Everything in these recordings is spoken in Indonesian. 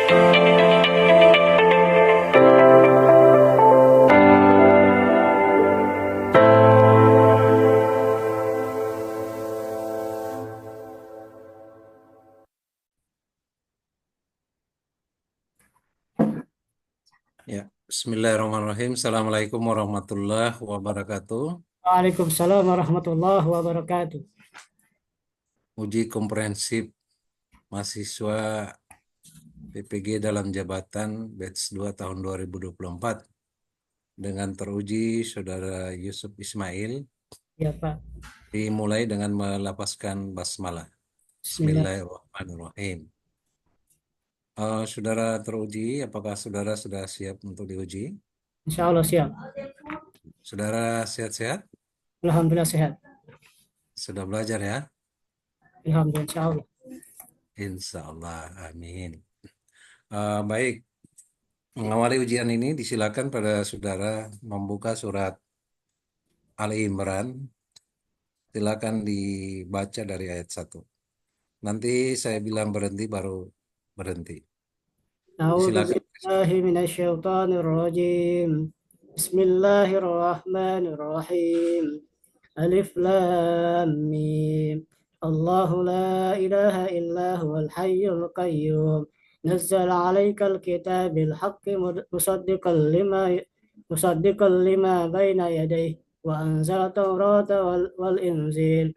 Ya, Bismillahirrahmanirrahim. Assalamualaikum warahmatullahi wabarakatuh. Waalaikumsalam warahmatullahi wabarakatuh. Uji komprehensif mahasiswa PPG dalam jabatan batch 2 tahun 2024 dengan teruji Saudara Yusuf Ismail Ya Pak. dimulai dengan melafazkan basmalah. Bismillah. Bismillahirrahmanirrahim. Saudara teruji, apakah saudara sudah siap untuk diuji? Insya Allah siap. Saudara sehat-sehat? Alhamdulillah sehat. Sudah belajar ya? Alhamdulillah insya Allah. Insya Allah, amin. Baik, mengawali ujian ini disilakan pada saudara membuka surat Ali Imran. Silakan dibaca dari ayat 1. Nanti saya bilang berhenti baru berhenti. A'udzu Silakan. billahi minasyaitonir rajim. Bismillahirrahmanirrahim. Alif Lam Mim. Allahu la ilaha illa huwal hayyul qayyum. نزل عليك الكتاب بالحق مصدقا لما بين يديه وأنزل التوراة والإنجيل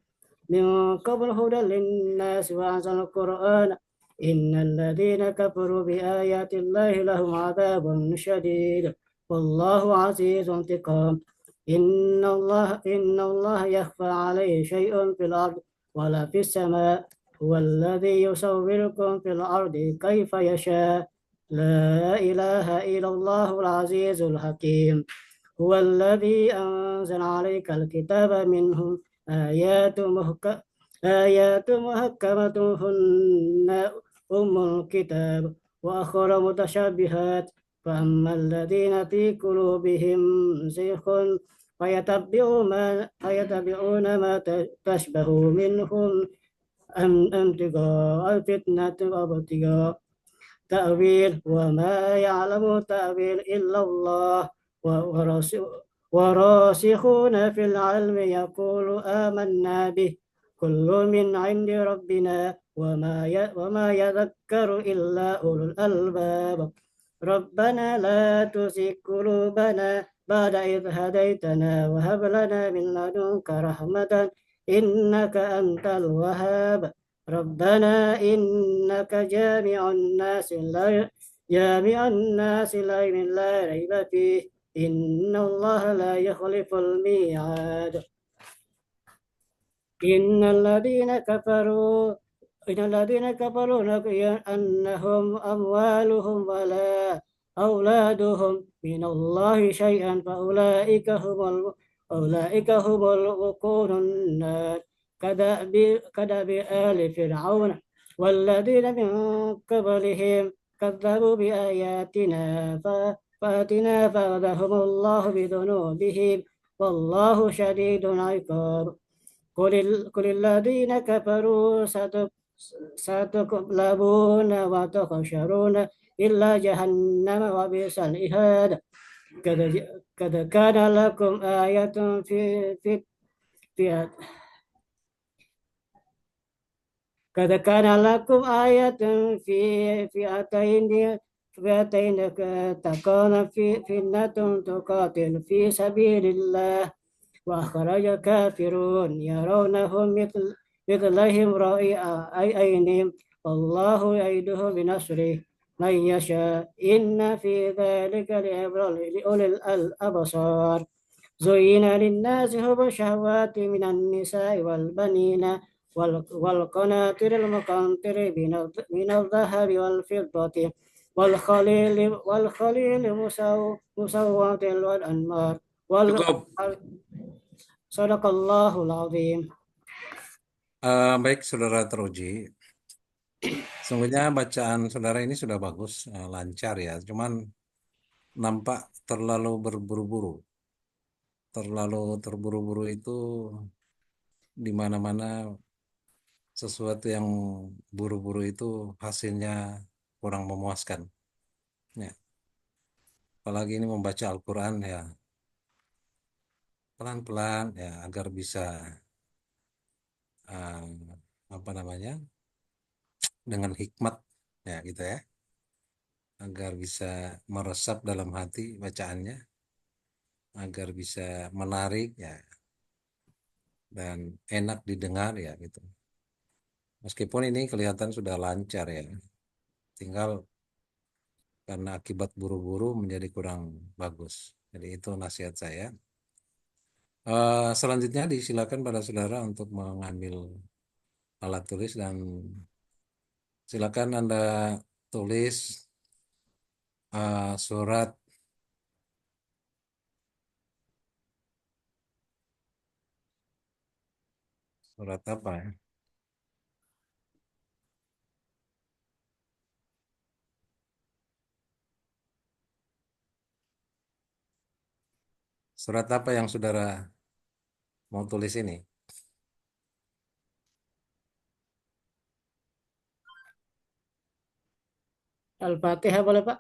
من قبل هدى للناس وأنزل القرآن إن الذين كفروا بآيات الله لهم عذاب شديد والله عزيز انتقام إن الله يخفى عليه شيء في الأرض ولا في السماء هو الذي يصوركم في الأرض كيف يشاء لا إله إلا الله العزيز الحكيم هو الذي أنزل عليك الكتاب منهم آيات محكمة هن أم الكتاب وأخر متشابهات فأما الذين في قلوبهم زيغ فيتبعون ما تشبه منهم ابتغاء الفتنة وابتغاء تأويل وما يعلم تأويل إلا الله وراسخون في العلم يقول آمنا به كل من عند ربنا وما يذكر إلا أولو الألباب ربنا لا تزغ قلوبنا بعد إذ هديتنا وهب لنا من لدنك رحمة إنك أنت الوهاب ربنا إنك جامع الناس لا ريب فيه إن الله لا يخلف الميعاد إن الذين كفروا أنهم أموالهم ولا أولادهم من الله شيئا فأولئك هم الوقود النار كدأب آل فرعون والذين من قبلهم كذبوا بآياتنا فأخذهم الله بذنوبهم والله شديد العقاب قل الذين كفروا ستغلبون وتحشرون إلا جهنم وبئس المهاد قد كان لكم آية في قد كان لكم آية في فئتين تكون فئة تقاتل في سبيل الله وأخرج كافرون يرونهم مثلهم رأي عينهم والله يعيده بنصره من يشاء إن في ذلك لعبرة لأولي الأبصار زين للناس حب الشهوات من النساء والبنين والقناطر المقنطرة من الذهب والفضة والخليل مسومة والأنمار Cukup. Sadaqallahul azim. Baik, saudara teruji. Sungguhnya bacaan saudara ini sudah bagus, lancar ya. Cuman nampak terlalu berburu-buru. Terlalu terburu-buru itu di mana-mana sesuatu yang buru-buru itu hasilnya kurang memuaskan. Ya, apalagi ini membaca Al-Quran ya pelan-pelan ya agar bisa eh, apa namanya dengan hikmat ya gitu ya agar bisa meresap dalam hati bacaannya agar bisa menarik ya dan enak didengar ya gitu. Meskipun ini kelihatan sudah lancar ya, tinggal karena akibat buru-buru menjadi kurang bagus. Jadi itu nasihat saya. Selanjutnya disilakan pada saudara untuk mengambil alat tulis dan silakan Anda tulis surat surat apa ya? Surat apa yang saudara mau tulis ini? Al-Fatihah boleh Pak?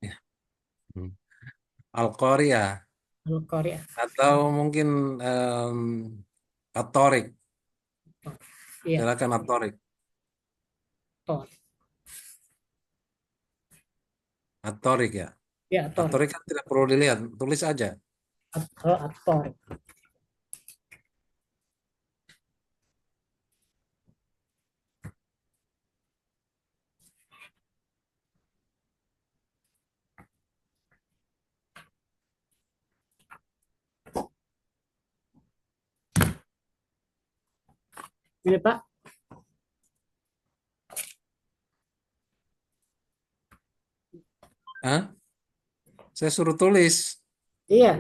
Ya. Hmm. Al-Qari'ah Al-Qari'ah. atau mungkin em, At-Thariq. Iya, Silakan At-Thariq. Tor. At-Thariq ya. Ya, Tor. At-Thariq kan tidak perlu dilihat, tulis aja. At-Tor. Ini Pak. Hah? Saya suruh tulis. Iya,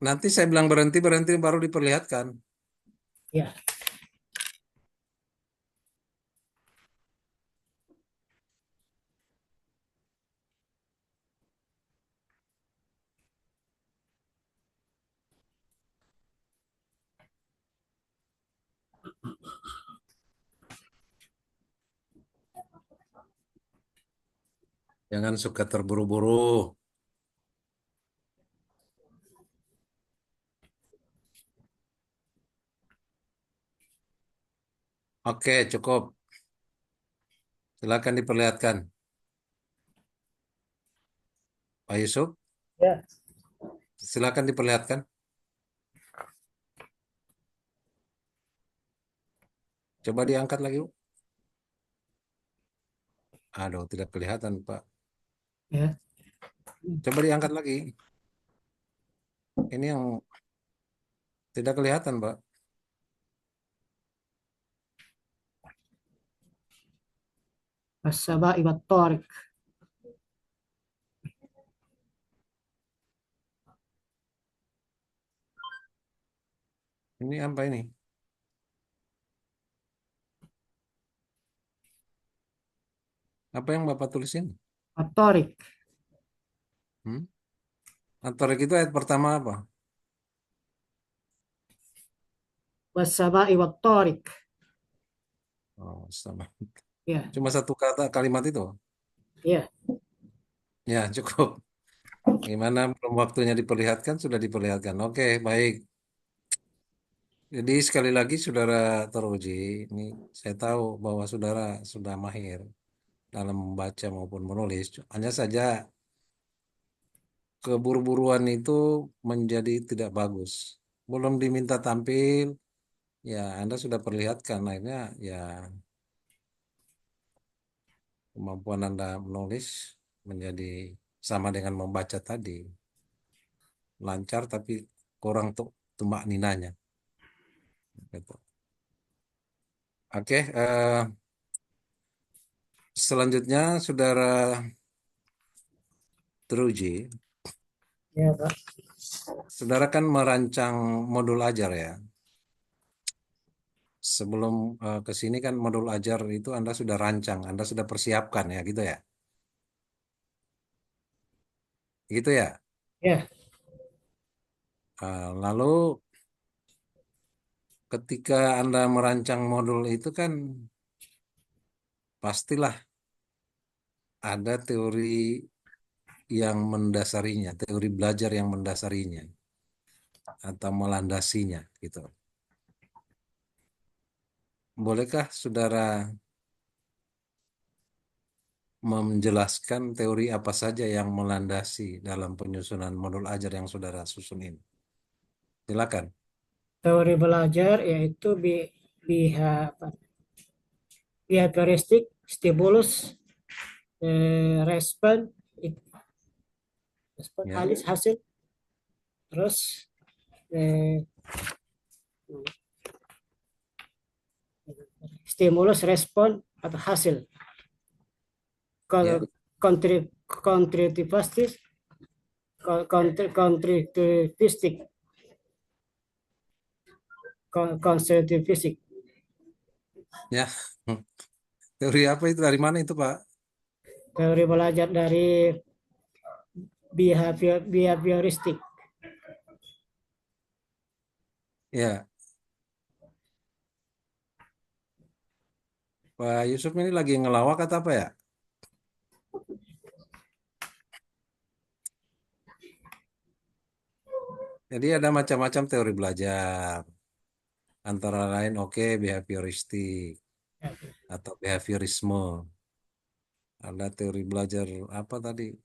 Nanti saya bilang berhenti, berhenti baru diperlihatkan. iya. Jangan suka terburu-buru. Oke, cukup. Silakan diperlihatkan. Pak Yusuf, Ya, silakan diperlihatkan. Coba diangkat lagi, Bu. Aduh, tidak kelihatan, Pak. ya. Coba diangkat lagi. Ini yang tidak kelihatan, Pak. As-Saba'i wa Tariq. Ini apa ini? Apa yang Bapak tulisin? At-Tariq. Hmm? At-Thariq itu ayat pertama apa? Was-Saba'i wa Tariq. Oh, sama. Ya, Cuma satu kata kalimat itu. ya. Ya, cukup. Gimana belum waktunya diperlihatkan, sudah diperlihatkan. Oke, baik. Jadi sekali lagi saudara teruji, ini saya tahu bahwa saudara sudah mahir dalam membaca maupun menulis. Hanya saja keburu-buruan itu menjadi tidak bagus. Belum diminta tampil, ya Anda sudah perlihatkan. Akhirnya ya kemampuan Anda menulis menjadi sama dengan membaca tadi. Lancar tapi kurang tuh tumak ninanya. Gitu. Oke, selanjutnya saudara teruji. Ya, Pak. Saudara kan merancang modul ajar ya. Sebelum ke sini kan modul ajar itu Anda sudah rancang, Anda sudah persiapkan ya gitu ya. Gitu ya. Ya, Lalu ketika Anda merancang modul itu kan pastilah ada teori yang mendasarinya, teori belajar yang mendasarinya atau melandasinya gitu. Bolehkah saudara menjelaskan teori apa saja yang melandasi dalam penyusunan modul ajar yang saudara susun ini? Silakan. Teori belajar yaitu behavioristik, stimulus, respon, respon Ya, hasil, terus eh, stimulus, respon atau hasil. Kalau ya, kontritivistik, kontritivistik, konstruktivistik. ya. Teori apa itu? Dari mana itu, Pak? Teori belajar dari behavioristik. Ya, Pak Yusuf ini lagi ngelawak atau apa ya? Jadi ada macam-macam teori belajar. Antara lain, oke, behavioristik atau behaviorisme. Ada teori belajar apa tadi?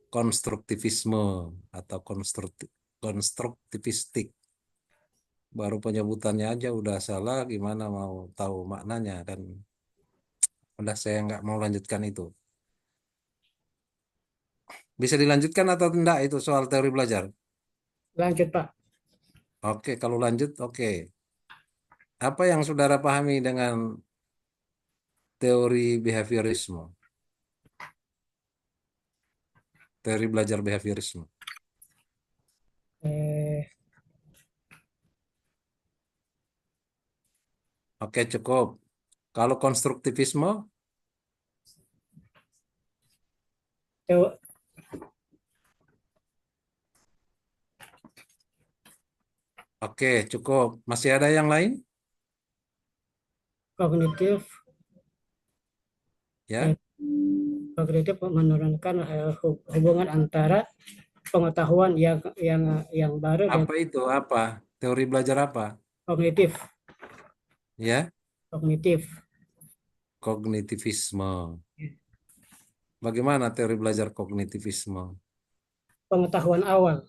Konstruktivisme atau konstruktivistik. Baru penyebutannya aja udah salah, gimana mau tahu maknanya kan? Udah saya nggak mau lanjutkan itu. Bisa dilanjutkan atau tidak itu soal teori belajar? Lanjut, Pak. Oke, kalau lanjut, oke. Apa yang saudara pahami dengan teori behaviorisme? Teori belajar behaviorisme. Eh, Oke, cukup. Kalau konstruktivisme, teo- oke, cukup. Masih ada yang lain? kognitif, eh, Ya. kognitif menurunkan hubungan antara pengetahuan yang baru dan Apa itu? Apa? Teori belajar apa? kognitif, Ya, kognitif, kognitivisme. Bagaimana teori belajar kognitivisme? pengetahuan awal.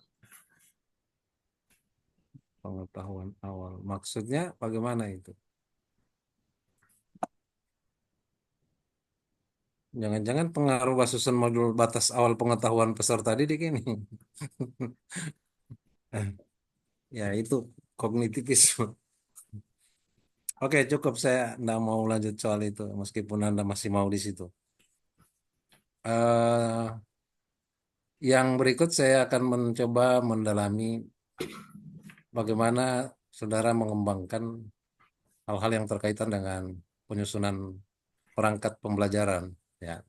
Pengetahuan awal. Maksudnya bagaimana itu? Jangan-jangan pengaruh susun modul batas awal pengetahuan peserta didik ini. Ya, itu kognitivisme. Oke, cukup. Saya nggak mau lanjut soal itu, meskipun Anda masih mau di situ. eh yang berikut saya akan mencoba mendalami bagaimana saudara mengembangkan hal-hal yang berkaitan dengan penyusunan perangkat pembelajaran. Ya,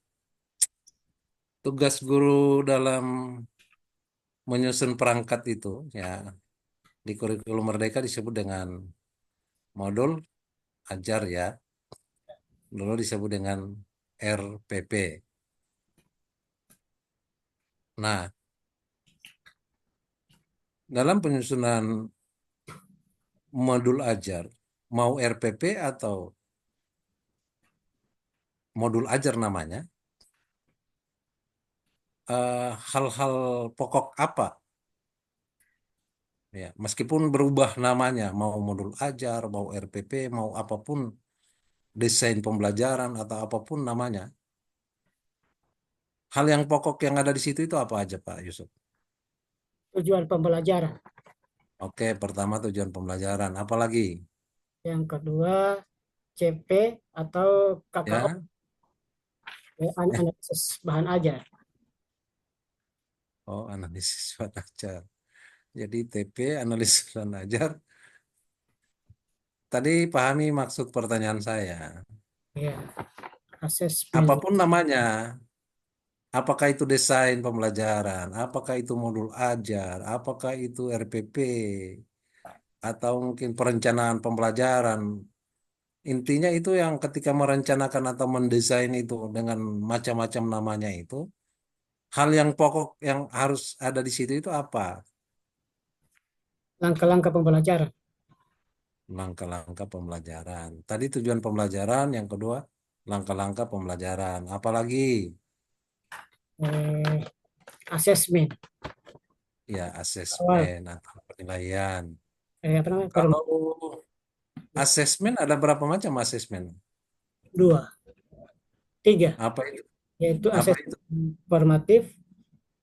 tugas guru dalam menyusun perangkat itu, ya, di kurikulum Merdeka disebut dengan modul ajar ya, dulu disebut dengan RPP. Nah, dalam penyusunan modul ajar, mau RPP atau modul ajar namanya, hal-hal pokok apa? Ya, meskipun berubah namanya, mau modul ajar, mau RPP, mau apapun desain pembelajaran atau apapun namanya, hal yang pokok yang ada di situ itu apa aja, Pak Yusuf? Tujuan pembelajaran. Oke, pertama tujuan pembelajaran, apalagi? Yang kedua, CP atau KKO, Ya, analisis bahan ajar. oh analisis bahan ajar. Jadi TP analisis bahan ajar. Tadi pahami maksud pertanyaan saya. Ya, asesmen. Apapun namanya, apakah itu desain pembelajaran, apakah itu modul ajar, apakah itu RPP, atau mungkin perencanaan pembelajaran, Intinya itu yang ketika merencanakan atau mendesain itu dengan macam-macam namanya itu, hal yang pokok yang harus ada di situ itu apa? Langkah-langkah pembelajaran. Langkah-langkah pembelajaran. Tadi tujuan pembelajaran, yang kedua langkah-langkah pembelajaran. Apalagi Eh, Asesmen ya awal. asesmen atau penilaian. Apa namanya? Kalau asesmen ada berapa macam asesmen? Dua, tiga, Apa itu? yaitu Apa itu? asesmen formatif,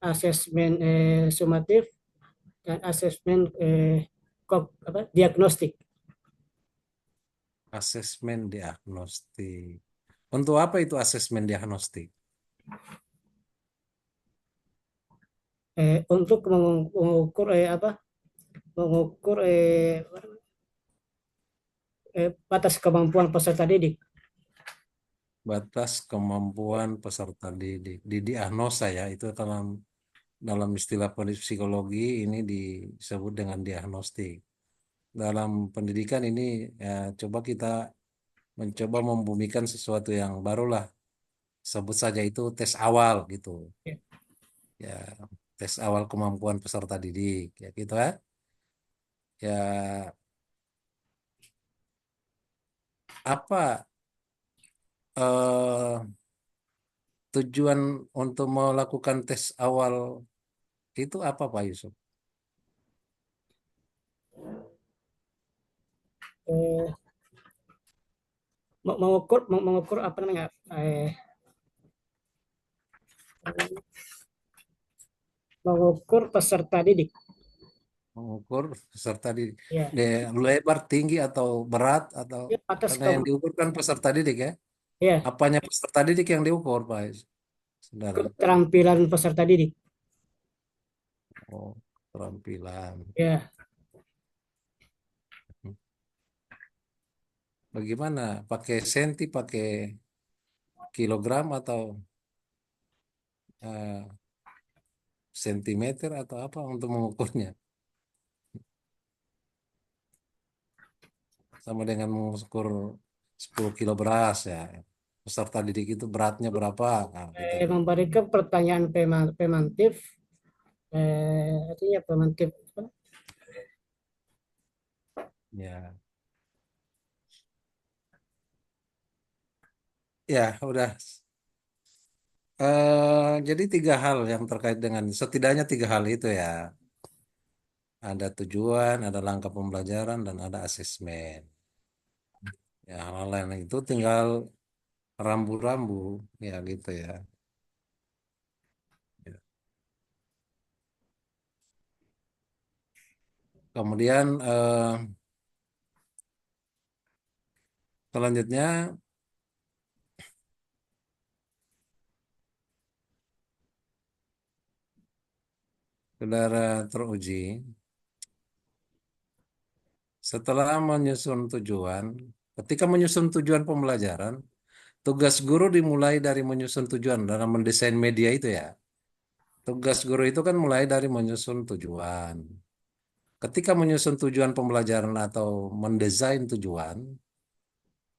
asesmen sumatif, dan asesmen diagnostik. Asesmen diagnostik. Untuk apa itu asesmen diagnostik? Untuk mengukur mengukur batas kemampuan peserta didik. Batas kemampuan peserta didik. Di diagnosa ya, itu dalam dalam istilah psikologi ini disebut dengan diagnostik. Dalam pendidikan ini ya, coba kita mencoba membumikan sesuatu yang barulah. Sebut saja itu tes awal gitu. Ya. Ya, tes awal kemampuan peserta didik ya gitu ya. Ya, apa eh, tujuan untuk melakukan tes awal itu apa Pak Yusuf? Eh, mengukur apa namanya? Mengukur peserta didik. Mengukur peserta didik. Ya, De, lebar, tinggi atau berat atau ya atas karena yang diukur kan peserta didik ya. ya Apanya peserta didik yang diukur Pak Saudara? keterampilan peserta didik. Oh, keterampilan. Ya, Bagaimana? Pakai senti, pakai kilogram atau eh, sentimeter atau apa untuk mengukurnya? Sama dengan mengukur 10 kilo beras ya. Peserta didik itu beratnya berapa? Nah, gitu. memberikan pertanyaan pemantif, artinya pemantif Ya, ya udah. Jadi tiga hal yang terkait dengan setidaknya tiga hal itu ya. Ada tujuan, ada langkah pembelajaran, dan ada asesmen. Ya, hal lain itu tinggal rambu-rambu, ya gitu ya. Ya. Kemudian selanjutnya, saudara teruji, setelah menyusun tujuan, ketika menyusun tujuan pembelajaran, tugas guru dimulai dari menyusun tujuan dalam mendesain media itu ya. Tugas guru itu kan mulai dari menyusun tujuan. Ketika menyusun tujuan pembelajaran atau mendesain tujuan,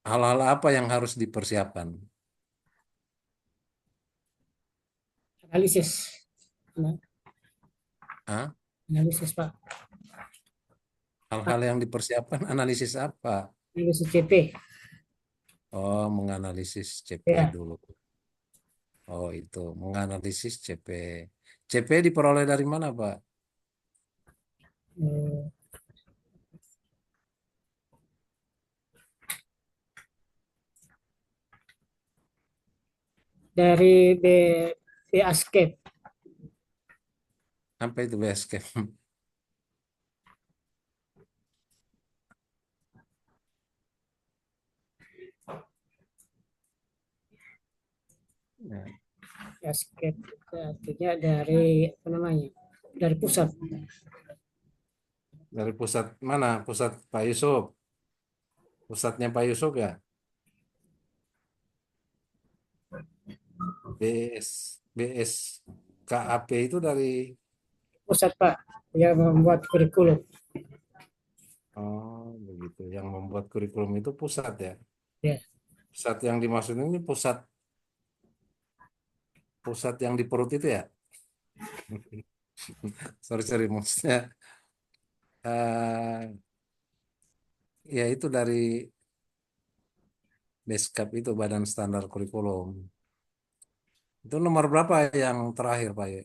hal-hal apa yang harus dipersiapkan? analisis. Nah, Hah? analisis Pak. Hal-hal yang dipersiapkan analisis apa? Analisis CP. Oh, menganalisis CP Ya, dulu. Oh, itu menganalisis CP. CP diperoleh dari mana, Pak? eh, dari Basecamp. Apa itu Basecamp? Ya, Basecamp itu artinya dari apa namanya? Dari pusat. dari pusat mana? Pusat Pak Yusuf. Pusatnya Pak Yusuf ya? BSKAP itu dari Pusat Pak yang membuat kurikulum. oh begitu. Yang membuat kurikulum itu pusat ya. Ya, Pusat yang dimaksud ini pusat pusat yang di perut itu ya? Sorry sorry maksudnya eh ya itu dari Beskap itu Badan Standar Kurikulum. Itu nomor berapa yang terakhir Pak? Ye?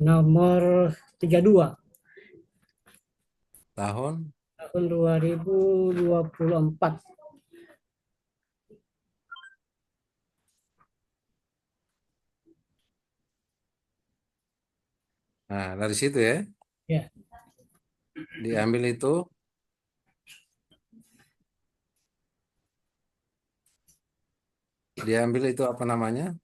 nomor 32 Tahun? tahun 2024. Nah dari situ ya Ya, diambil itu apa namanya?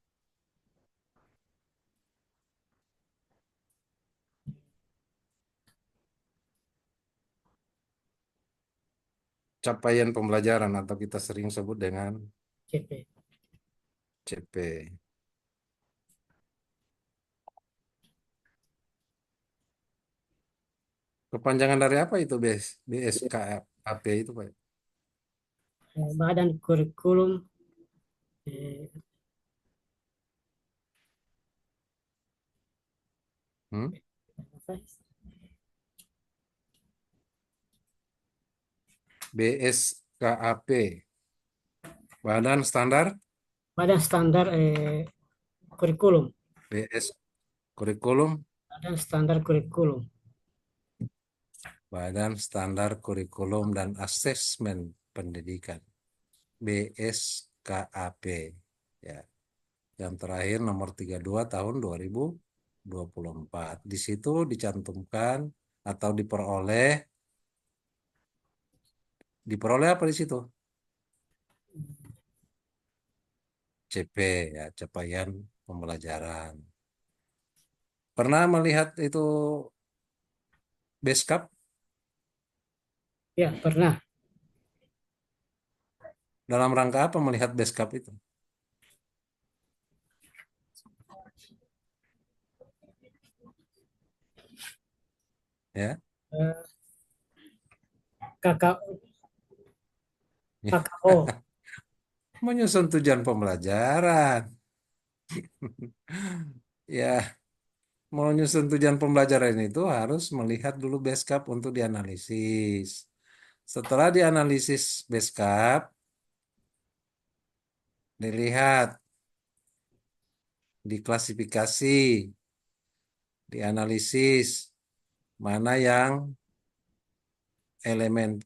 Capaian pembelajaran atau kita sering sebut dengan CP. CP. Kepanjangan dari apa itu BSKAP itu Pak? Badan Kurikulum eh, Hmm? apa? BSKAP, Badan Standar Badan Standar Kurikulum. BS Kurikulum, Badan Standar Kurikulum. Badan Standar Kurikulum dan Asesmen Pendidikan, BSKAP. Ya, yang terakhir nomor 32 tahun 2024. Di situ dicantumkan atau diperoleh apa di situ? CP ya, capaian pembelajaran. Pernah melihat itu Beskap Ya, pernah. dalam rangka apa melihat Beskap itu? Ya. Eh, kakak KKO. Menyusun tujuan pembelajaran. Ya, mau nyusun tujuan pembelajaran itu harus melihat dulu Beskap untuk dianalisis. Setelah dianalisis Beskap, dilihat, diklasifikasi, dianalisis mana yang elemen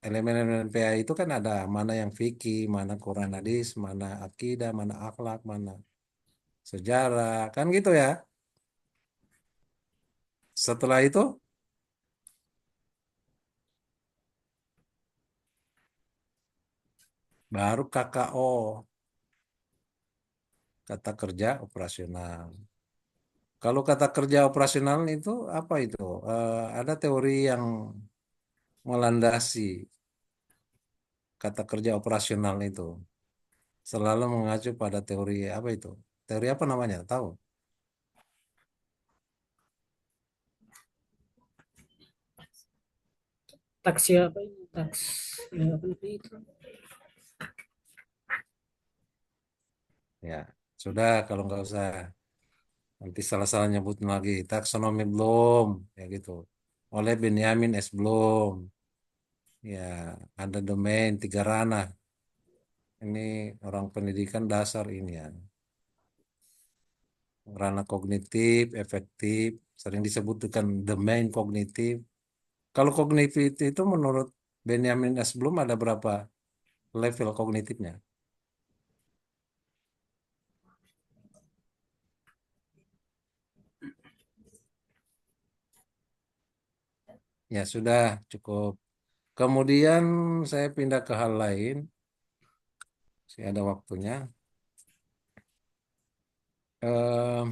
elemen-elemen PA itu kan ada mana yang fikih, mana Quran hadis, mana akidah, mana akhlak, mana sejarah, kan gitu ya. Setelah itu baru KKO, kata kerja operasional. Kalau kata kerja operasional itu apa itu? Ada teori yang melandasi kata kerja operasional itu. Selalu mengacu pada teori apa itu? Teori apa namanya? Tahu? Taksi apa ini? Apa namanya itu? Ya, sudah kalau nggak usah nanti salah-salah nyebutin lagi. Taksonomi belum, ya gitu. Oleh Benyamin S. Bloom. Ya, ada domain tiga ranah. Ini orang pendidikan dasar ini ya. Ranah kognitif, efektif, sering disebutkan domain kognitif. Kalau kognitif itu menurut Benjamin S. Bloom ada berapa level kognitifnya? Ya sudah cukup. Kemudian saya pindah ke hal lain. Saya ada waktunya. Eh,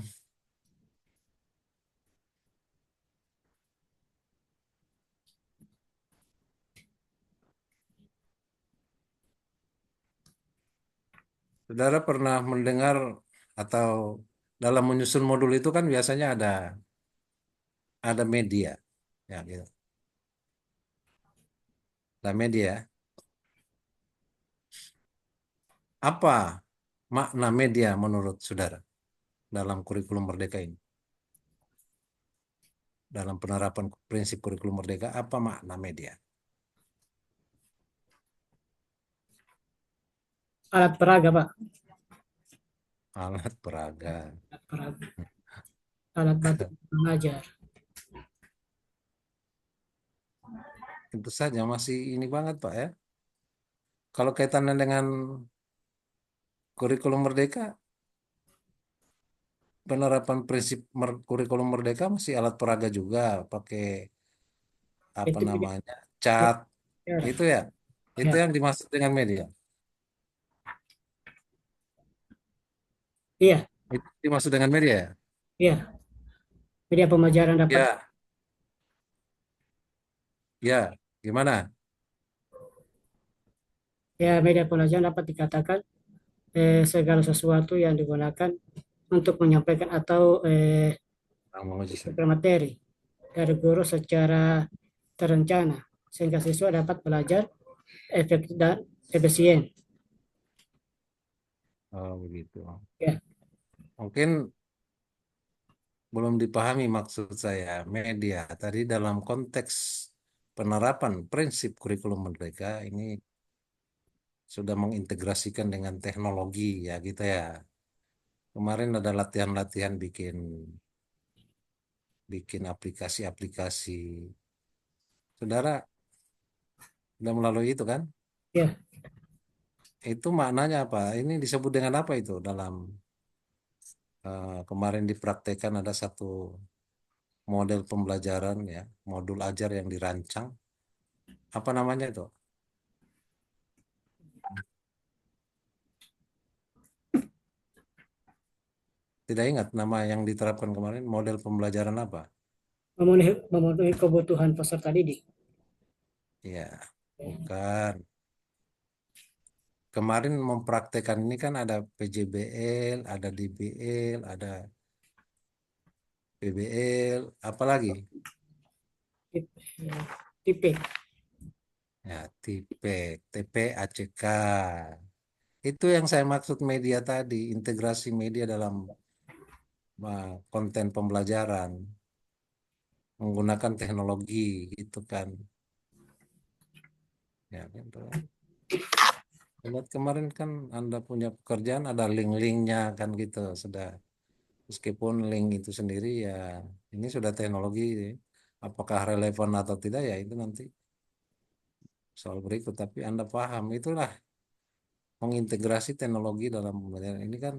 Saudara pernah mendengar atau dalam menyusun modul itu kan biasanya ada media, ya gitu. Ada media. Apa makna media menurut saudara dalam kurikulum Merdeka ini? Dalam penerapan prinsip kurikulum Merdeka, apa makna media? Alat peraga, Pak. Alat peraga. Alat peraga. Alat bantu mengajar. Tentu saja masih ini banget Pak ya. Kalau kaitannya dengan kurikulum Merdeka, penerapan prinsip kurikulum Merdeka masih alat peraga juga, pakai apa Itu tidak. namanya, Ya, cat, ya, itu ya. Itu ya. yang dimaksud dengan media. Iya, Itu dimaksud dengan media ya? iya. Media pembelajaran dapat, Ya, ya. Gimana? ya, media pembelajaran dapat dikatakan segala sesuatu yang digunakan untuk menyampaikan atau Bang menguji saya. materi dari guru secara terencana sehingga siswa dapat belajar efektif dan efisien. Oh, begitu. Ya, Mungkin belum dipahami maksud saya. Media tadi dalam konteks penerapan prinsip kurikulum Merdeka ini sudah mengintegrasikan dengan teknologi ya gitu ya. Kemarin ada latihan-latihan bikin bikin aplikasi-aplikasi. Saudara sudah melalui itu kan? ya. Itu maknanya apa? Ini disebut dengan apa itu dalam kemarin dipraktekkan ada satu model pembelajaran ya, modul ajar yang dirancang. Apa namanya itu? Tidak ingat nama yang diterapkan kemarin, model pembelajaran apa? Memenuhi kebutuhan peserta didik. Ya, bukan. Kemarin mempraktekkan ini kan ada PJBL, ada DBL, ada PBL, apalagi? Tipe. Ya, TIPEK, TPACK. Itu yang saya maksud media tadi, integrasi media dalam konten pembelajaran, menggunakan teknologi, gitu kan. Ya, kan, Pak? Lihat kemarin kan Anda punya pekerjaan, ada link-linknya kan gitu, sudah. Meskipun link itu sendiri ya, ini sudah teknologi, apakah relevan atau tidak ya itu nanti soal berikut. Tapi Anda paham, itulah mengintegrasi teknologi dalam pembelajaran. Ini kan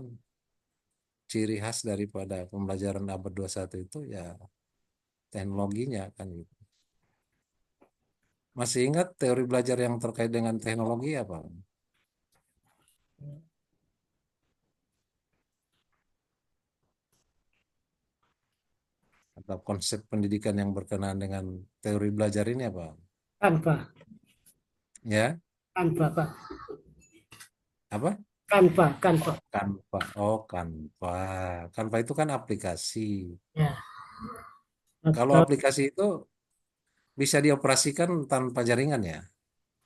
ciri khas daripada pembelajaran abad 21 itu ya teknologinya kan gitu. Masih ingat teori belajar yang terkait dengan teknologi apa? Atau konsep pendidikan yang berkenaan dengan teori belajar ini apa? Kanva. Ya, Kanva, Pak. apa? Kanva, Kanva. Canva. Oh, Canva. Canva itu kan aplikasi. Ya, Kalau atau aplikasi itu bisa dioperasikan tanpa jaringan ya?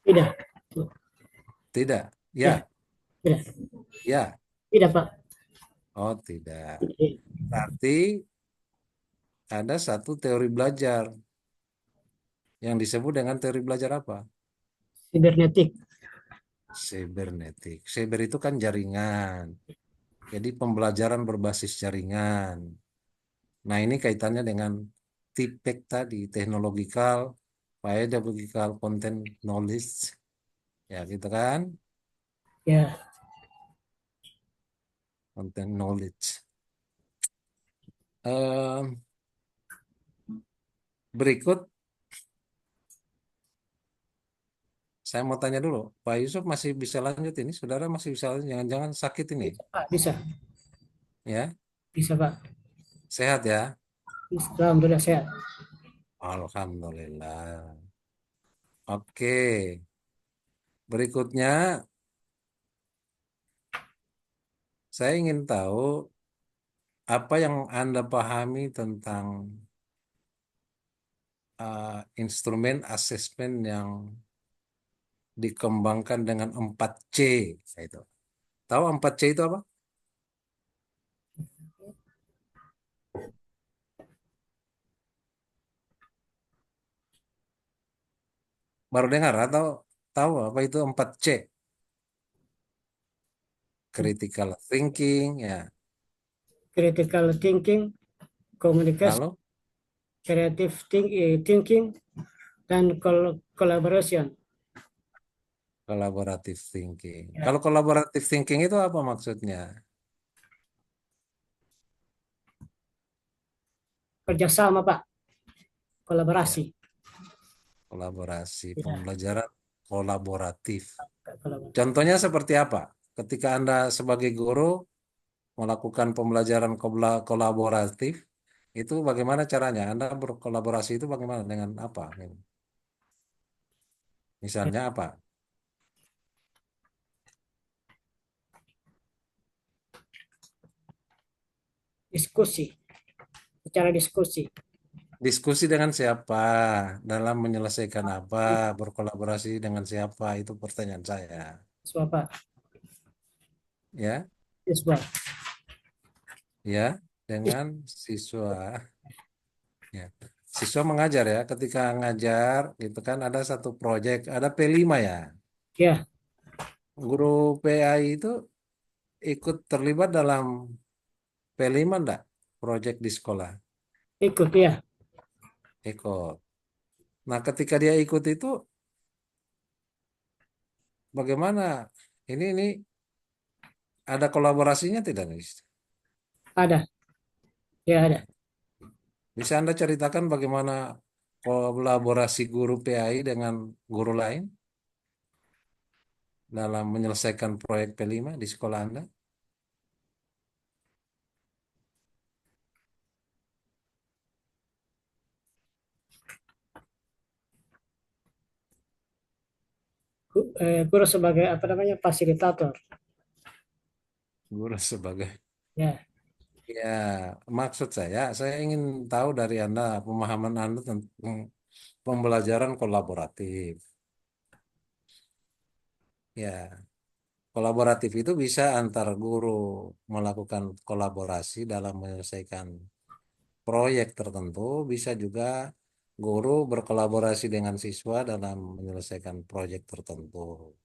tidak. Tidak. Ya, Ya, tidak. ya. Tidak, Pak. Oh, tidak. Berarti ada satu teori belajar yang disebut dengan teori belajar apa? Sibernetik. Cybernetik. Cyber itu kan jaringan. Jadi pembelajaran berbasis jaringan. Nah, ini kaitannya dengan TPEK tadi, Technological, Pedagogical Content Knowledge. Ya, gitu kan? Ya, Content Knowledge. Em, Berikut, saya mau tanya dulu. Pak Yusuf masih bisa lanjut ini? Saudara masih bisa lanjut? Jangan-jangan sakit ini? bisa, Pak. Bisa. Ya, Bisa, Pak. sehat ya? Alhamdulillah sehat. Alhamdulillah. Oke, berikutnya saya ingin tahu apa yang Anda pahami tentang instrumen asesmen yang dikembangkan dengan 4C, itu. Tahu 4C itu apa? Baru dengar atau tahu apa itu 4C? Critical thinking, ya. Critical thinking, communication, Lalu creative thinking, dan collaboration. collaborative thinking. Ya, Kalau collaborative thinking itu apa maksudnya? kerjasama Pak, Ya, kolaborasi. kolaborasi, Ya, pembelajaran kolaboratif. kolaborasi. Contohnya seperti apa? Ketika Anda sebagai guru melakukan pembelajaran kolaboratif, itu bagaimana caranya? Anda berkolaborasi itu bagaimana dengan apa? Ya, Misalnya apa? diskusi, secara diskusi. Diskusi dengan siapa? Dalam menyelesaikan apa? Berkolaborasi dengan siapa? Itu pertanyaan saya. Siswa Pak, Ya, siswa. ya, dengan siswa. Ya. Siswa mengajar ya. Ketika ngajar, gitu kan ada satu proyek, ada P5 ya. Ya, Guru PAI itu ikut terlibat dalam P5 enggak? Proyek di sekolah. ikut ya. Ikut. Nah, ketika dia ikut itu bagaimana? Ini ada kolaborasinya tidak nih? Ada, ya ada. Bisa Anda ceritakan bagaimana kolaborasi guru PAI dengan guru lain dalam menyelesaikan proyek P5 di sekolah Anda? Guru sebagai apa namanya fasilitator. Guru sebagai. Ya, Ya, maksud saya ingin tahu dari Anda pemahaman Anda tentang pembelajaran kolaboratif. Ya, kolaboratif itu bisa antar guru melakukan kolaborasi dalam menyelesaikan proyek tertentu, bisa juga guru berkolaborasi dengan siswa dalam menyelesaikan proyek tertentu.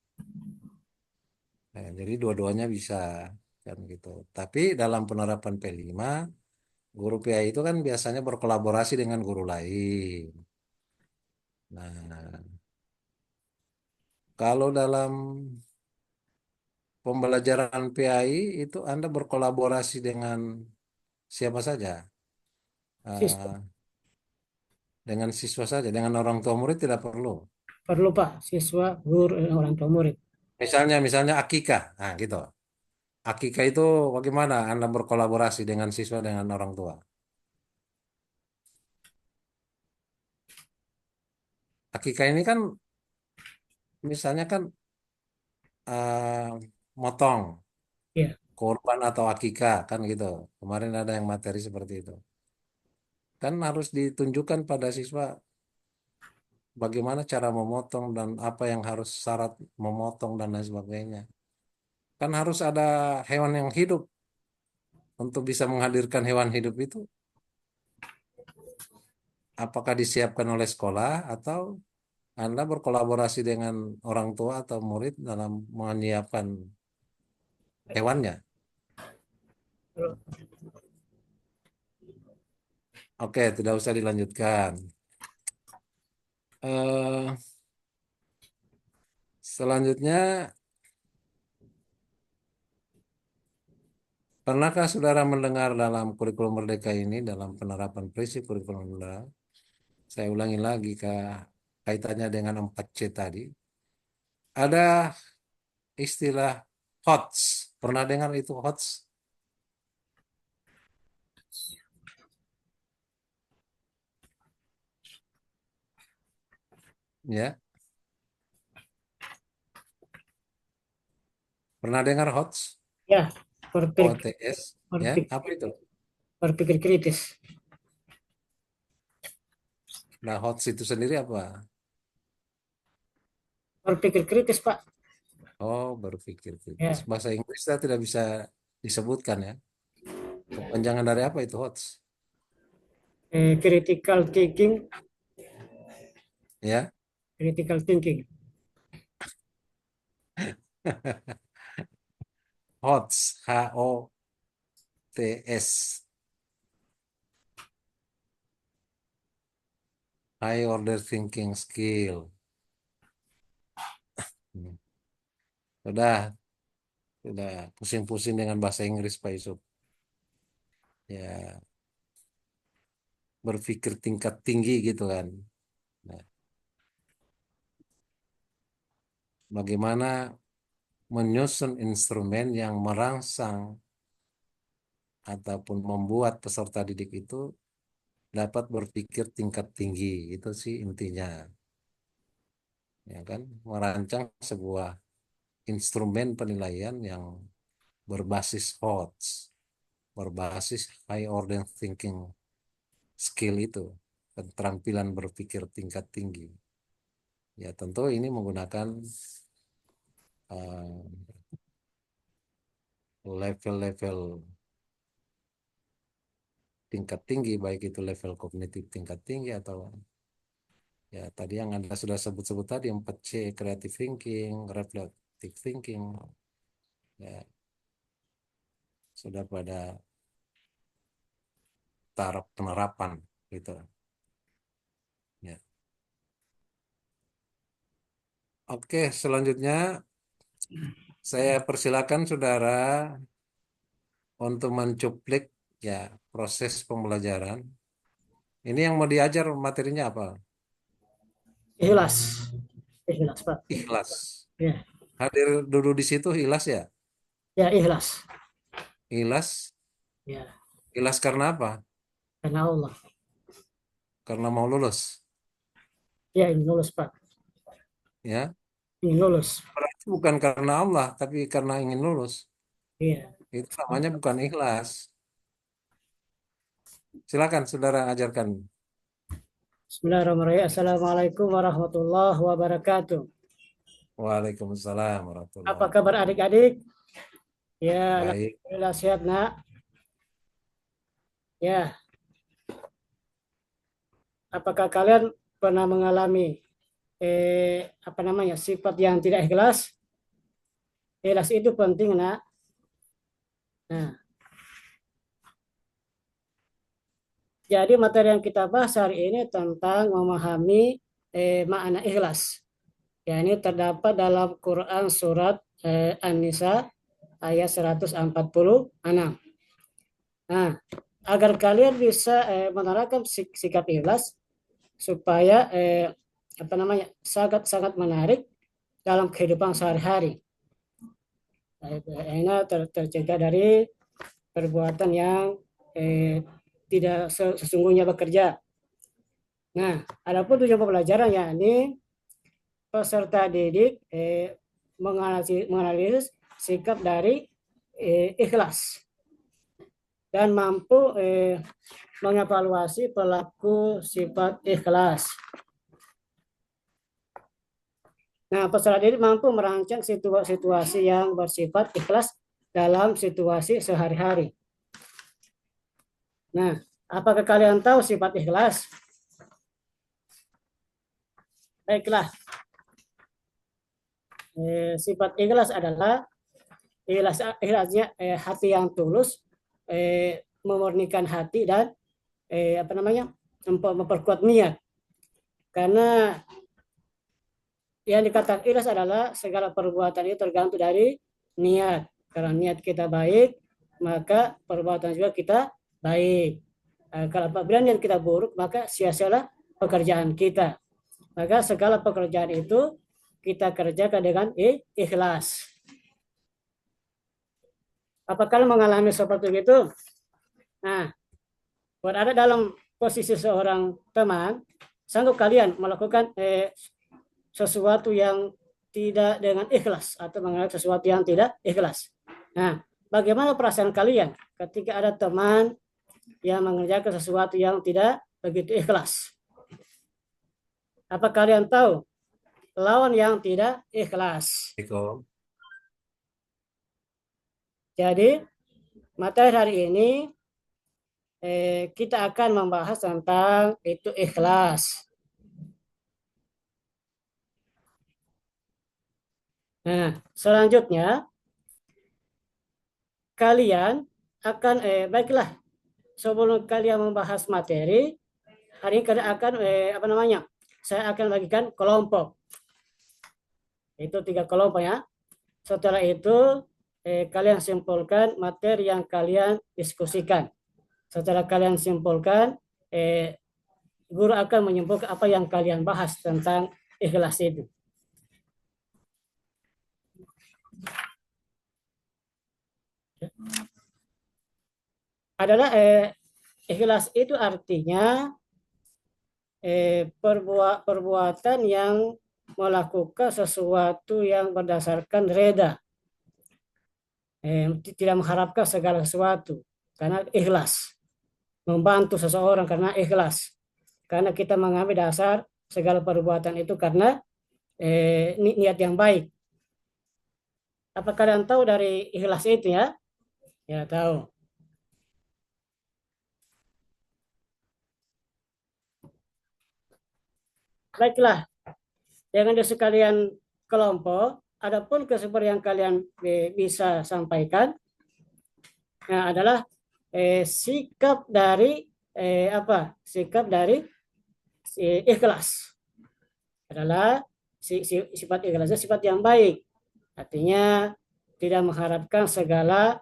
Nah, jadi dua-duanya bisa kan gitu. Tapi dalam penerapan P5, guru PI itu kan biasanya berkolaborasi dengan guru lain. Nah, kalau dalam pembelajaran PAI itu Anda berkolaborasi dengan siapa saja? siswa. Eh, dengan siswa saja, dengan orang tua murid tidak perlu. Perlu Pak, siswa, guru, dan orang tua murid. Misalnya akikah, nah gitu. Akikah itu bagaimana Anda berkolaborasi dengan siswa dengan orang tua? Akikah ini kan misalnya kan motong Ya, korban atau akikah kan gitu. Kemarin ada yang materi seperti itu. Kan harus ditunjukkan pada siswa bagaimana cara memotong dan apa yang harus syarat memotong dan lain sebagainya. Kan harus ada hewan yang hidup. Untuk bisa menghadirkan hewan hidup itu, apakah disiapkan oleh sekolah atau Anda berkolaborasi dengan orang tua atau murid dalam menyiapkan hewannya? Oke, tidak usah dilanjutkan. Eh, selanjutnya, pernahkah saudara mendengar dalam kurikulum Merdeka ini, dalam penerapan prinsip kurikulum Merdeka, saya ulangi lagi kaitannya dengan 4C tadi, ada istilah HOTS. Pernah dengar itu HOTS? Ya, pernah dengar HOTS? ya, berpikir, OTS, ya, berpikir, apa itu? berpikir kritis. Nah, HOTS itu sendiri apa? Berpikir kritis Pak. Oh, berpikir kritis. Ya, Bahasa Inggrisnya tidak bisa disebutkan ya. Kepanjangan dari apa itu HOTS? critical thinking, Ya. critical thinking. HOTS, HOTS, High Order Thinking Skill. Hmm. Udah pusing-pusing dengan bahasa Inggris Pak Yusuf. Ya, berpikir tingkat tinggi gitu kan. Nah, bagaimana menyusun instrumen yang merangsang ataupun membuat peserta didik itu dapat berpikir tingkat tinggi, itu sih intinya, ya kan? Merancang sebuah instrumen penilaian yang berbasis HOTS, berbasis high order thinking skill itu, keterampilan berpikir tingkat tinggi. Ya tentu ini menggunakan level-level tingkat tinggi, baik itu level kognitif tingkat tinggi atau ya tadi yang Anda sudah sebut-sebut tadi 4C, creative thinking, reflective thinking, ya sudah pada taraf penerapan gitu. Ya. Oke, selanjutnya saya persilakan saudara untuk mencuplik ya proses pembelajaran. Ini yang mau diajar materinya apa? Ikhlas, ikhlas Pak. Ikhlas. Ya, Hadir dulu di situ ikhlas ya? ya ikhlas. Ikhlas. Ya, Ikhlas karena apa? karena Allah. Karena mau lulus. Ya, ingin lulus Pak. Ya. Ingin lulus. Berarti bukan karena Allah, tapi karena ingin lulus. Iya. Itu namanya bukan ikhlas. Silakan saudara ajarkan. Bismillahirrahmanirrahim. Assalamualaikum warahmatullahi wabarakatuh. Waalaikumsalam Apa warahmatullahi kabar wabarakatuh. adik-adik? Ya, Baik. alhamdulillah sehat, Nak. Ya, apakah kalian pernah mengalami apa namanya sifat yang tidak ikhlas? Ikhlas itu penting, Nak. Nah, jadi materi yang kita bahas hari ini tentang memahami makna ikhlas. Ya, ini terdapat dalam Quran surat An-Nisa ayat 146. Nah, agar kalian bisa menerapkan sikap ikhlas supaya apa namanya sangat sangat menarik dalam kehidupan sehari-hari. Ini tercegah dari perbuatan yang eh, tidak sesungguhnya bekerja. Nah, adapun tujuan pembelajaran yakni peserta didik menganalisis sikap dari ikhlas dan mampu mengevaluasi pelaku sifat ikhlas. Nah, peserta didik mampu merancang situasi yang bersifat ikhlas dalam situasi sehari-hari. Nah, apakah kalian tahu sifat ikhlas? Baiklah, sifat ikhlas adalah ikhlasnya hati yang tulus, memurnikan hati dan apa namanya memperkuat niat. Karena yang dikatakan ikhlas adalah segala perbuatan itu tergantung dari niat. Karena niat kita baik, maka perbuatan juga kita baik. Kalau apabila niat kita buruk, maka sia-sialah pekerjaan kita. Maka segala pekerjaan itu kita kerjakan dengan ikhlas. Apakah kalian mengalami seperti itu? Nah, berada dalam posisi seorang teman, sanggup kalian melakukan sesuatu yang tidak dengan ikhlas atau mengalami sesuatu yang tidak ikhlas. Nah, bagaimana perasaan kalian ketika ada teman yang mengerjakan sesuatu yang tidak begitu ikhlas? Apa kalian tahu lawan yang tidak ikhlas? Assalamualaikum. Jadi materi hari ini kita akan membahas tentang itu ikhlas. Nah, selanjutnya kalian akan baiklah, sebelum kalian membahas materi, hari ini kalian akan apa namanya? Saya akan bagikan kelompok. Itu 3 kelompok ya. Setelah itu kalian simpulkan materi yang kalian diskusikan. Setelah kalian simpulkan, guru akan menyimpulkan apa yang kalian bahas tentang ikhlas itu. Adalah ikhlas itu artinya perbuatan yang melakukan sesuatu yang berdasarkan reda, tidak mengharapkan segala sesuatu karena ikhlas, membantu seseorang karena ikhlas, karena kita mengambil dasar segala perbuatan itu karena niat yang baik. Apa kalian tahu dari ikhlas itu ya? Ya tahu. Baiklah, dengan sekalian kelompok, adapun keseluruhan yang kalian bisa sampaikan adalah sikap dari apa? Sikap dari ikhlas adalah sifat ikhlasnya sifat yang baik. Artinya tidak mengharapkan segala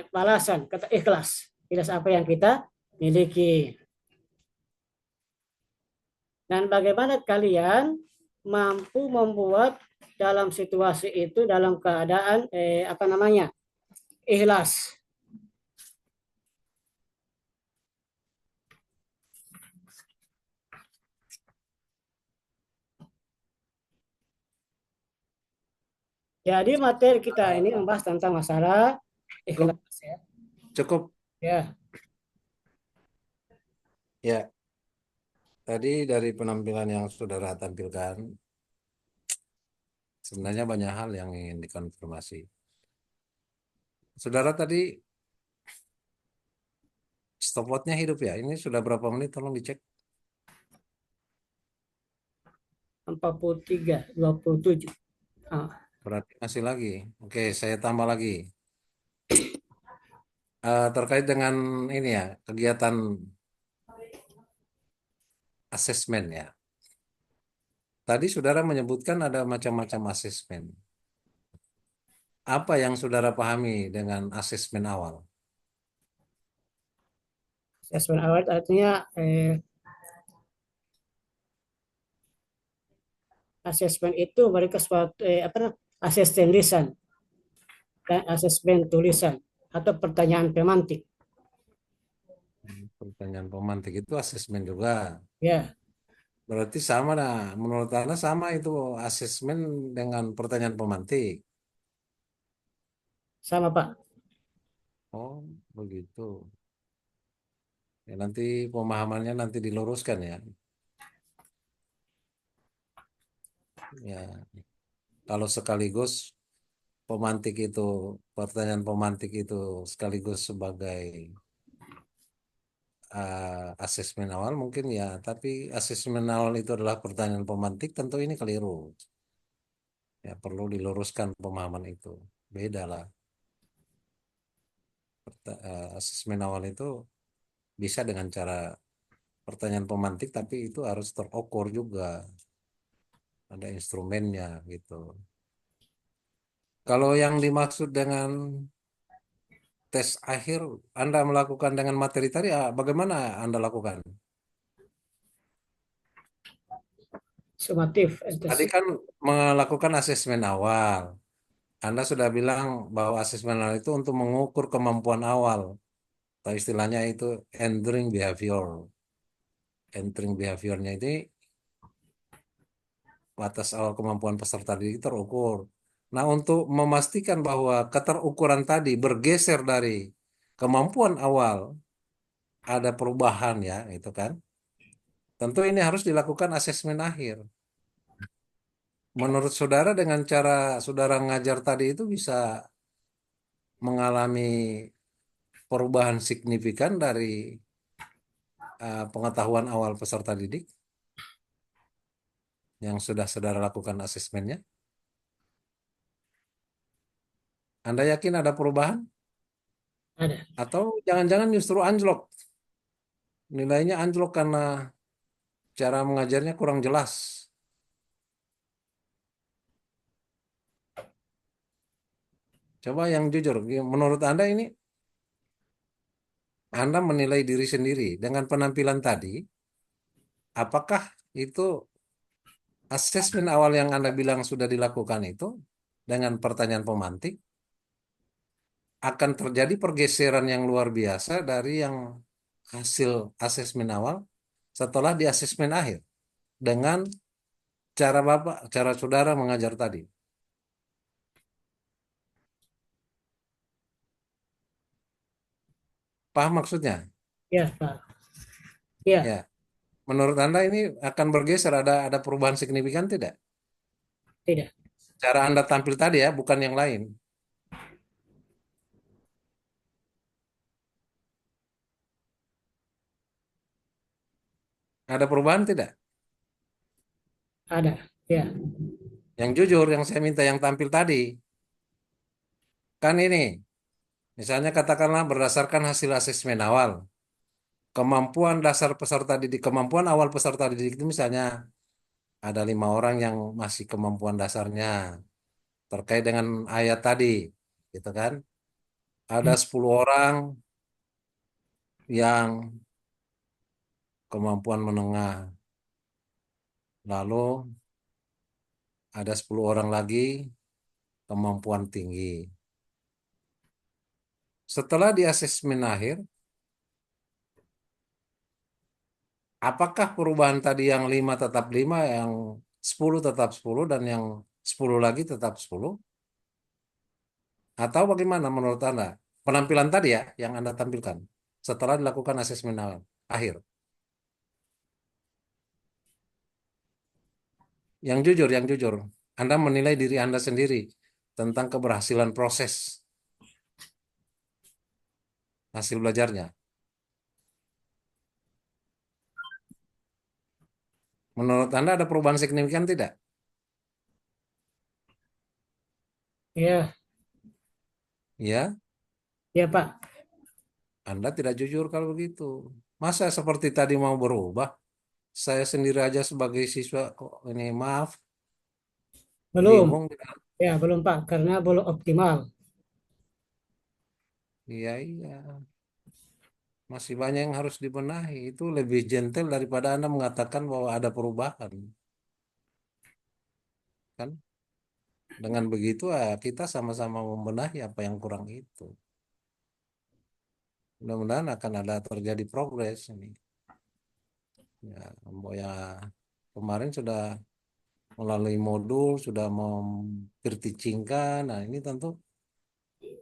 balasan, kata ikhlas. Ikhlas apa yang kita miliki. Dan bagaimana kalian mampu membuat dalam situasi itu dalam keadaan apa namanya? Ikhlas. Jadi materi kita ini membahas tentang masalah Cukup, ikhlas ya. cukup. Ya, Ya, tadi dari penampilan yang saudara tampilkan, sebenarnya banyak hal yang ingin dikonfirmasi. Saudara tadi stopwatchnya hidup ya? Ini sudah berapa menit? Tolong dicek. 43, 27. Ah, Berarti masih lagi. Oke, saya tambah lagi. Terkait dengan ini ya, kegiatan asesmen ya. Tadi saudara menyebutkan ada macam-macam asesmen. Apa yang saudara pahami dengan asesmen awal? Asesmen awal artinya asesmen itu mereka suatu apa asesmen lisan dan asesmen tulisan atau pertanyaan pemantik. Pertanyaan pemantik itu asesmen juga. Ya, Berarti sama nah, menurut Anda sama itu asesmen dengan pertanyaan pemantik. sama Pak. Oh, begitu. Ya, nanti pemahamannya nanti diluruskan ya. Ya, kalau sekaligus pemantik itu, pertanyaan pemantik itu sekaligus sebagai asesmen awal mungkin ya, tapi asesmen awal itu adalah pertanyaan pemantik, tentu ini keliru. Ya, perlu diluruskan pemahaman itu. Beda lah. Asesmen awal itu bisa dengan cara pertanyaan pemantik, tapi itu harus terukur juga. Ada instrumennya gitu. Kalau yang dimaksud dengan tes akhir, Anda melakukan dengan materi tadi, bagaimana Anda lakukan? Sumatif. Tadi kan melakukan asesmen awal. Anda sudah bilang bahwa asesmen awal itu untuk mengukur kemampuan awal. Atau istilahnya itu entering behavior. Entering behaviornya ini batas awal kemampuan peserta didik terukur. Nah, untuk memastikan bahwa keterukuran tadi bergeser dari kemampuan awal, ada perubahan ya, itu kan. Tentu ini harus dilakukan asesmen akhir. Menurut saudara dengan cara saudara ngajar tadi itu bisa mengalami perubahan signifikan dari pengetahuan awal peserta didik yang sudah saudara lakukan asesmennya? Anda yakin ada perubahan? Ada. Atau jangan-jangan justru anjlok? Nilainya anjlok karena cara mengajarnya kurang jelas. Coba yang jujur, menurut Anda ini, Anda menilai diri sendiri dengan penampilan tadi, apakah itu asesmen awal yang Anda bilang sudah dilakukan itu dengan pertanyaan pemantik, akan terjadi pergeseran yang luar biasa dari yang hasil asesmen awal setelah di asesmen akhir dengan cara Bapak, cara saudara mengajar tadi. Paham maksudnya? Ya, Pak. Ya, Ya. Menurut Anda ini akan bergeser, ada perubahan signifikan tidak? tidak. Cara Anda tampil tadi ya, bukan yang lain. Ada perubahan tidak? Ada. Ya. Yang jujur, yang saya minta yang tampil tadi. Kan ini, misalnya katakanlah berdasarkan hasil asesmen awal. Kemampuan dasar peserta didik, kemampuan awal peserta didik itu misalnya ada 5 orang yang masih kemampuan dasarnya terkait dengan ayat tadi, gitu kan? Ada 10 orang yang kemampuan menengah. Lalu ada 10 orang lagi kemampuan tinggi. Setelah di asesmen akhir, apakah perubahan tadi yang 5 tetap 5, yang 10 tetap 10, dan yang 10 lagi tetap 10? Atau bagaimana menurut Anda? Penampilan tadi ya, yang Anda tampilkan setelah dilakukan asesmen awal, akhir. Yang jujur. Anda menilai diri Anda sendiri tentang keberhasilan proses hasil belajarnya. Menurut Anda ada perubahan signifikan tidak? Ya. Ya, Ya, Pak. Anda tidak jujur kalau begitu. Masa seperti tadi mau berubah? Saya sendiri aja sebagai siswa kok ini maaf, Belum. bingung. Ya, belum, Pak. Karena belum optimal. Iya, iya. Masih banyak yang harus dibenahi. Itu lebih gentle daripada Anda mengatakan bahwa ada perubahan. Kan? Dengan begitu kita sama-sama membenahi apa yang kurang itu. Mudah-mudahan akan ada terjadi progres ini. Ya, ya kemarin sudah melalui modul, sudah memperticingkan. Nah, ini tentu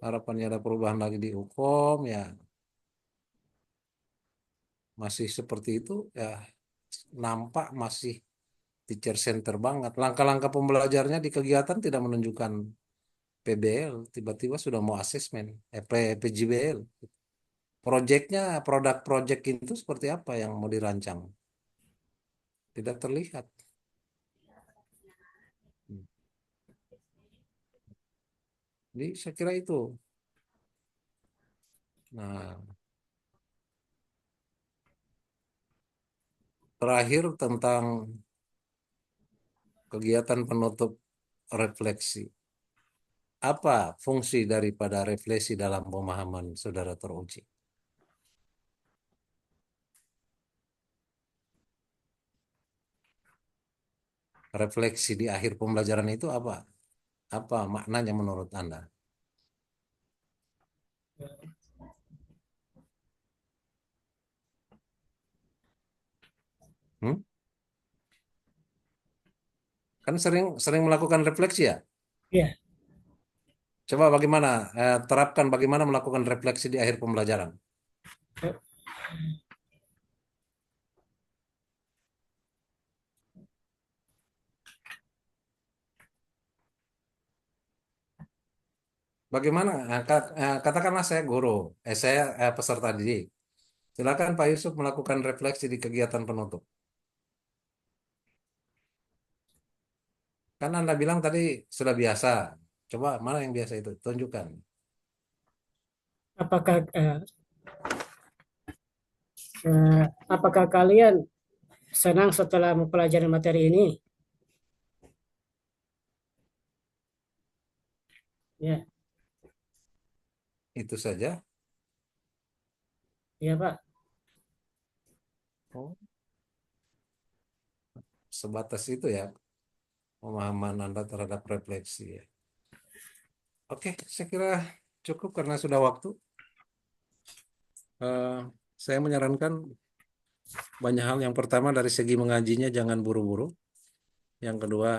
harapannya ada perubahan lagi di Ukom, ya masih seperti itu, ya nampak masih teacher center banget. Langkah-langkah pembelajarnya di kegiatan tidak menunjukkan PBL, tiba-tiba sudah mau asesmen, PJBL. Proyeknya, produk proyek itu seperti apa yang mau dirancang? Tidak terlihat. Jadi saya kira itu. Nah, terakhir tentang kegiatan penutup refleksi. Apa fungsi daripada refleksi dalam pemahaman saudara teruji? Refleksi di akhir pembelajaran itu apa? Apa maknanya menurut Anda? Hmm? Kan sering sering melakukan refleksi ya? Ya. Coba bagaimana terapkan bagaimana melakukan refleksi di akhir pembelajaran. bagaimana? Katakanlah saya guru, saya peserta didik. Silakan Pak Yusuf melakukan refleksi di kegiatan penutup. Kan Anda bilang tadi sudah biasa. Coba mana yang biasa itu? Tunjukkan. Apakah apakah kalian senang setelah mempelajari materi ini? Ya, Itu saja. ya Pak. Oh, sebatas itu ya pemahaman Anda terhadap refleksi ya. Oke, saya kira cukup karena sudah waktu. Eh, saya menyarankan banyak hal. Yang pertama dari segi mengajinya jangan buru-buru. Yang kedua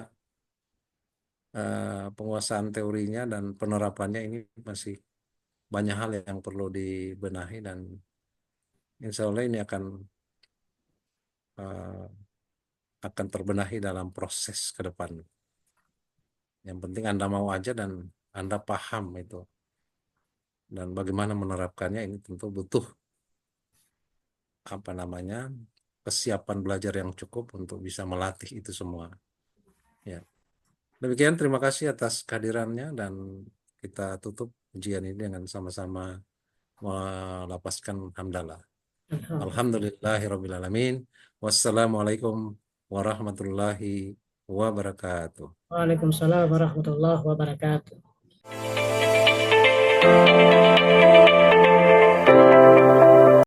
penguasaan teorinya dan penerapannya ini masih banyak hal yang perlu dibenahi dan insya Allah ini eh, akan terbenahi dalam proses ke depan. Yang penting Anda mau aja dan Anda paham itu. Dan bagaimana menerapkannya ini tentu butuh apa namanya kesiapan belajar yang cukup untuk bisa melatih itu semua. Ya. Demikian terima kasih atas kehadirannya dan kita tutup ujian ini dengan sama-sama melapaskan hamdalah. Alhamdulillah. Alhamdulillahirrabbilalamin. Wassalamualaikum warahmatullahi wabarakatuh. Waalaikumsalam warahmatullahi wabarakatuh.